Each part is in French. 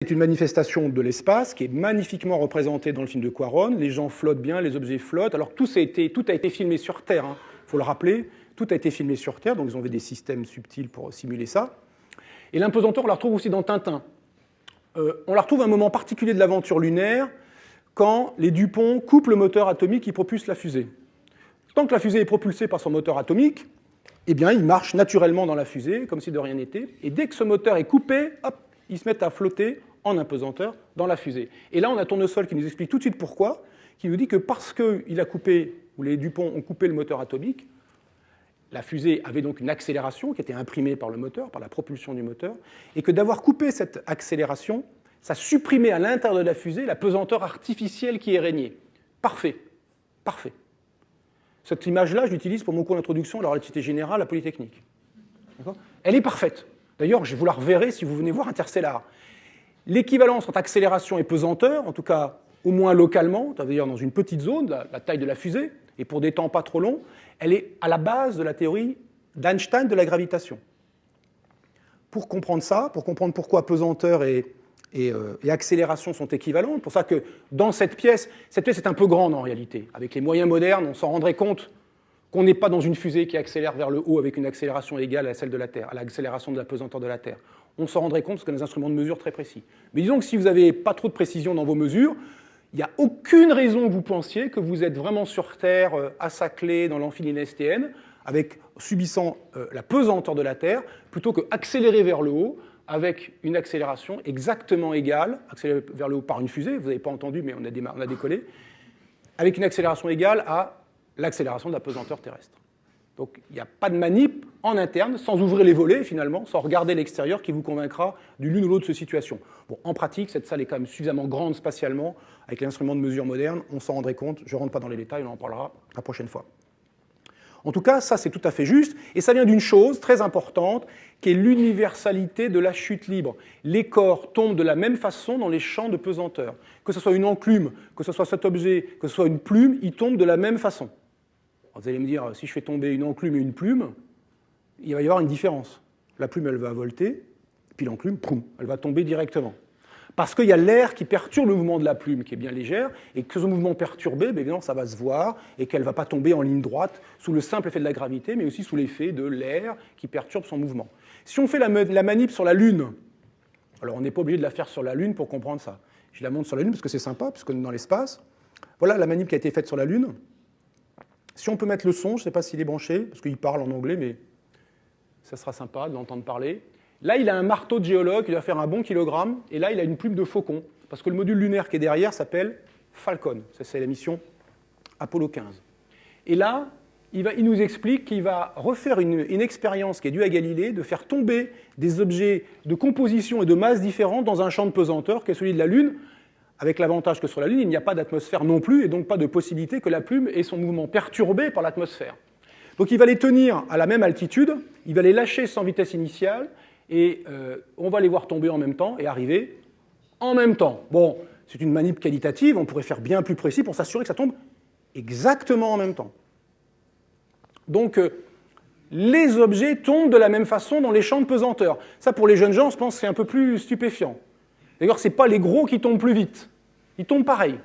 C'est une manifestation de l'espace qui est magnifiquement représentée dans le film de Cuarón. Les gens flottent bien, les objets flottent. Alors tout a été filmé sur Terre, hein. Faut le rappeler. Tout a été filmé sur Terre, donc ils ont fait des systèmes subtils pour simuler ça. Et l'impesanteur, on la retrouve aussi dans Tintin. On la retrouve à un moment particulier de l'aventure lunaire, quand les Dupont coupent le moteur atomique qui propulse la fusée. Tant que la fusée est propulsée par son moteur atomique, eh bien, il marche naturellement dans la fusée, comme si de rien n'était. Et dès que ce moteur est coupé, hop, ils se mettent à flotter en impesanteur dans la fusée. Et là, on a Tournesol qui nous explique tout de suite pourquoi, qui nous dit que parce qu'il a coupé, ou les Dupont ont coupé le moteur atomique, la fusée avait donc une accélération qui était imprimée par le moteur, par la propulsion du moteur, et que d'avoir coupé cette accélération, ça supprimait à l'intérieur de la fusée la pesanteur artificielle qui est régnée. Parfait. Parfait. Cette image-là, je l'utilise pour mon cours d'introduction à la relativité générale à Polytechnique. Elle est parfaite. D'ailleurs, vous la reverrai si vous venez voir Interstellar. L'équivalence entre accélération et pesanteur, en tout cas au moins localement, c'est-à-dire dans une petite zone, la taille de la fusée, et pour des temps pas trop longs, elle est à la base de la théorie d'Einstein de la gravitation. Pour comprendre ça, pour comprendre pourquoi pesanteur et accélération sont équivalentes, c'est pour ça que dans cette pièce est un peu grande en réalité. Avec les moyens modernes, on s'en rendrait compte qu'on n'est pas dans une fusée qui accélère vers le haut avec une accélération égale à celle de la Terre, à l'accélération de la pesanteur de la Terre. On s'en rendrait compte parce qu'on a des instruments de mesure très précis. Mais disons que si vous n'avez pas trop de précision dans vos mesures, il n'y a aucune raison que vous pensiez que vous êtes vraiment sur Terre, assaclé dans l'amphilinéstienne, subissant la pesanteur de la Terre, plutôt qu'accélérer vers le haut avec une accélération exactement égale, accélérée vers le haut par une fusée, vous n'avez pas entendu, mais on a décollé, avec une accélération égale à l'accélération de la pesanteur terrestre. Donc il n'y a pas de manip en interne, sans ouvrir les volets finalement, sans regarder l'extérieur qui vous convaincra d'une l'une ou l'autre de ces situations. Bon, en pratique, cette salle est quand même suffisamment grande spatialement, avec les instruments de mesure modernes, on s'en rendrait compte, je ne rentre pas dans les détails, on en parlera la prochaine fois. En tout cas, ça c'est tout à fait juste, et ça vient d'une chose très importante, qui est l'universalité de la chute libre. Les corps tombent de la même façon dans les champs de pesanteur. Que ce soit une enclume, que ce soit cet objet, que ce soit une plume, ils tombent de la même façon. Alors, vous allez me dire, si je fais tomber une enclume et une plume, il va y avoir une différence. La plume, elle va volter, puis l'enclume, poum, elle va tomber directement. Parce qu'il y a l'air qui perturbe le mouvement de la plume, qui est bien légère, et que ce mouvement perturbé, bien évidemment, ça va se voir, et qu'elle ne va pas tomber en ligne droite sous le simple effet de la gravité, mais aussi sous l'effet de l'air qui perturbe son mouvement. Si on fait la manip sur la Lune, alors on n'est pas obligé de la faire sur la Lune pour comprendre ça. Je la montre sur la Lune parce que c'est sympa, puisqu'on est dans l'espace. Voilà la manip qui a été faite sur la Lune. Si on peut mettre le son, je ne sais pas s'il est branché, parce qu'il parle en anglais, mais ça sera sympa de l'entendre parler. Là, il a un marteau de géologue, il doit faire un bon kilogramme, et là, il a une plume de faucon, parce que le module lunaire qui est derrière s'appelle Falcon. Ça, c'est la mission Apollo 15. Et là, il nous explique qu'il va refaire une expérience qui est due à Galilée, de faire tomber des objets de composition et de masse différentes dans un champ de pesanteur qui est celui de la Lune, avec l'avantage que sur la Lune, il n'y a pas d'atmosphère non plus, et donc pas de possibilité que la plume ait son mouvement perturbé par l'atmosphère. Donc il va les tenir à la même altitude, il va les lâcher sans vitesse initiale, et on va les voir tomber en même temps et arriver en même temps. Bon, c'est une manip qualitative, on pourrait faire bien plus précis pour s'assurer que ça tombe exactement en même temps. Donc, les objets tombent de la même façon dans les champs de pesanteur. Ça, pour les jeunes gens, je pense que c'est un peu plus stupéfiant. D'ailleurs, ce n'est pas les gros qui tombent plus vite. Ils tombent pareil.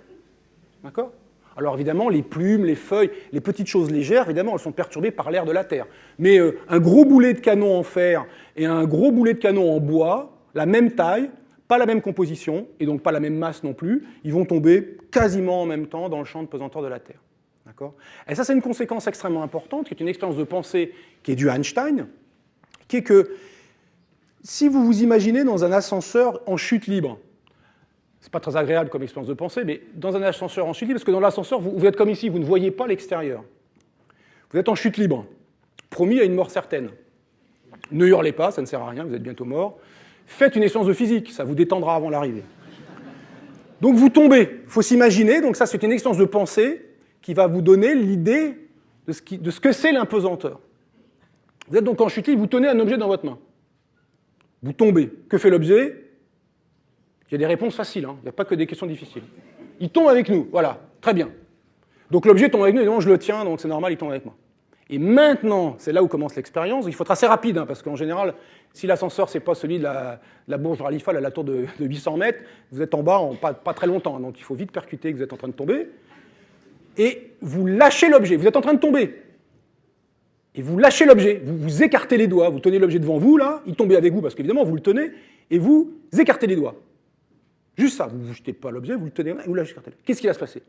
D'accord ? Alors évidemment, les plumes, les feuilles, les petites choses légères, évidemment, elles sont perturbées par l'air de la Terre. Mais un gros boulet de canon en fer et un gros boulet de canon en bois, la même taille, pas la même composition, et donc pas la même masse non plus, ils vont tomber quasiment en même temps dans le champ de pesanteur de la Terre. D'accord ? Et ça, c'est une conséquence extrêmement importante, qui est une expérience de pensée qui est due à Einstein, qui est que si vous vous imaginez dans un ascenseur en chute libre, c'est pas très agréable comme expérience de pensée, mais dans un ascenseur en chute libre, parce que dans l'ascenseur, vous êtes comme ici, vous ne voyez pas l'extérieur. Vous êtes en chute libre, promis à une mort certaine. Ne hurlez pas, ça ne sert à rien, vous êtes bientôt mort. Faites une expérience de physique, ça vous détendra avant l'arrivée. Donc vous tombez, il faut s'imaginer, donc ça c'est une expérience de pensée qui va vous donner l'idée de ce que c'est l'impesanteur. Vous êtes donc en chute libre, vous tenez un objet dans votre main. Vous tombez. Que fait l'objet ? Il y a des réponses faciles, hein. Il n'y a pas que des questions difficiles. Il tombe avec nous, voilà, très bien. Donc l'objet tombe avec nous, évidemment je le tiens, donc c'est normal, il tombe avec moi. Et maintenant, c'est là où commence l'expérience. Il faut être assez rapide, hein, parce qu'en général, si l'ascenseur, ce n'est pas celui de la Bourge Ralifal à la tour de 800 mètres, vous êtes en bas en pas très longtemps. Donc il faut vite percuter que vous êtes en train de tomber. Et vous lâchez l'objet. Vous êtes en train de tomber. Et vous lâchez l'objet. Vous écartez les doigts. Vous tenez l'objet devant vous, là. Il tombe avec vous, parce qu'évidemment, vous le tenez. Et vous écartez les doigts. Juste ça. Vous ne jetez pas l'objet, vous le tenez, et vous lâchez. Qu'est-ce qui va se passer?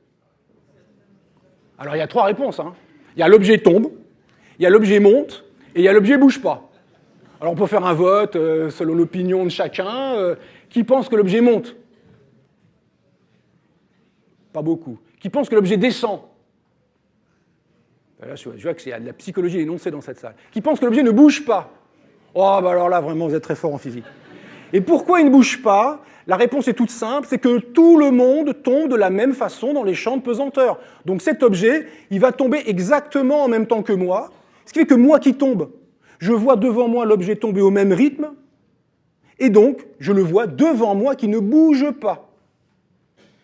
Alors il y a 3 réponses. Hein. Il y a l'objet tombe. Il y a l'objet monte, et il y a l'objet bouge pas. Alors on peut faire un vote selon l'opinion de chacun. Qui pense que l'objet monte? Pas beaucoup. Qui pense que l'objet descend? Là, je vois qu'il y a de la psychologie énoncée dans cette salle. Qui pense que l'objet ne bouge pas? Oh, bah alors là, vraiment, vous êtes très fort en physique. Et pourquoi il ne bouge pas? La réponse est toute simple, c'est que tout le monde tombe de la même façon dans les champs de pesanteur. Donc cet objet, il va tomber exactement en même temps que moi. Ce qui fait que moi qui tombe, je vois devant moi l'objet tomber au même rythme, et donc je le vois devant moi qui ne bouge pas.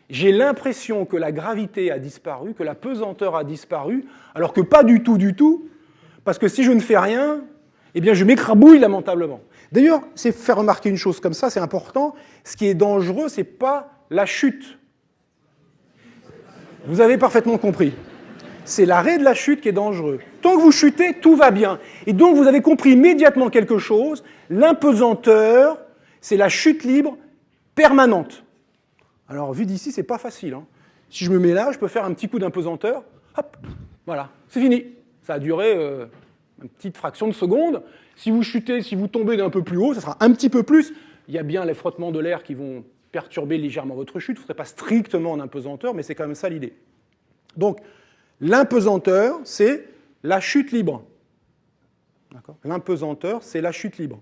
J'ai l'impression que la gravité a disparu, que la pesanteur a disparu, alors que pas du tout, parce que si je ne fais rien, eh bien je m'écrabouille lamentablement. D'ailleurs, c'est faire remarquer une chose comme ça, c'est important, ce qui est dangereux, c'est pas la chute. Vous avez parfaitement compris. C'est l'arrêt de la chute qui est dangereux. Tant que vous chutez, tout va bien. Et donc, vous avez compris immédiatement quelque chose. L'impesanteur, c'est la chute libre permanente. Alors, vu d'ici, c'est pas facile. Hein. Si je me mets là, je peux faire un petit coup d'impesanteur. Hop, voilà, c'est fini. Ça a duré une petite fraction de seconde. Si vous chutez, si vous tombez d'un peu plus haut, ça sera un petit peu plus. Il y a bien les frottements de l'air qui vont perturber légèrement votre chute. Vous ne serez pas strictement en impesanteur, mais c'est quand même ça l'idée. Donc, l'impesanteur, c'est la chute libre. L'impesanteur, c'est la chute libre.